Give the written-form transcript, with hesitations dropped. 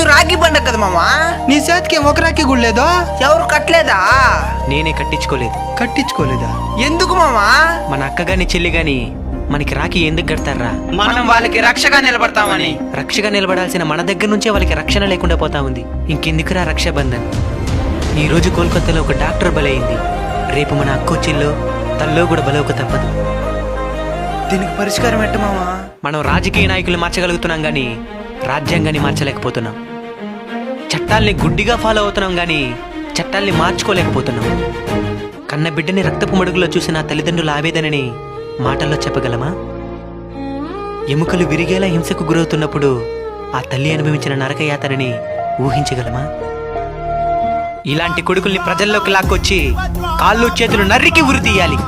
రోజు రాఖీ పండగ కదా మామా. నీ చేతికి ఒక రాఖీ కూడా లేదో? ఎవరు కట్టలేదా? నేనే కట్టించుకోలేదు. కట్టించుకోలేదా? ఎందుకు మామా? మన అక్క గాని చెల్లి గాని మనకి రాఖీ ఎందుకు కడతారా? మనం వాళ్ళకి రక్షగా నిలబడతామని. రక్షగా నిలబడాల్సిన మన దగ్గర నుంచే వాళ్ళకి రక్షణ లేకుండా పోతా ఉంది. ఇంకెందుకురా రక్షాబంధన్? ఈ రోజు కోల్కతాలో ఒక డాక్టర్ బలైంది. రేపు మన అక్కో చెల్లో తల్లో కూడా బలవక తప్పదు. దీనికి పరిష్కారం ఎట్ట మామా? మనం రాజకీయ నాయకులు మార్చగలుగుతున్నాం గాని రాజ్యాంగాన్ని మార్చలేకపోతున్నాం. చట్టాల్ని గుడ్డిగా ఫాలో అవుతున్నాం గాని చట్టాల్ని మార్చుకోలేకపోతున్నాం. కన్న బిడ్డని రక్తపు మడుగులో చూసిన తల్లిదండ్రుల ఆవేదనని మాటల్లో చెప్పగలమా? ఎముకలు విరిగేలా హింసకు గురవుతున్నప్పుడు ఆ తల్లి అనుభవించిన నరకయాతనని ఊహించగలమా? ఇలాంటి కొడుకుల్ని ప్రజల్లోకి లాక్కొచ్చి కాళ్ళు చేతులు నరికి ఉరి తీయాలి.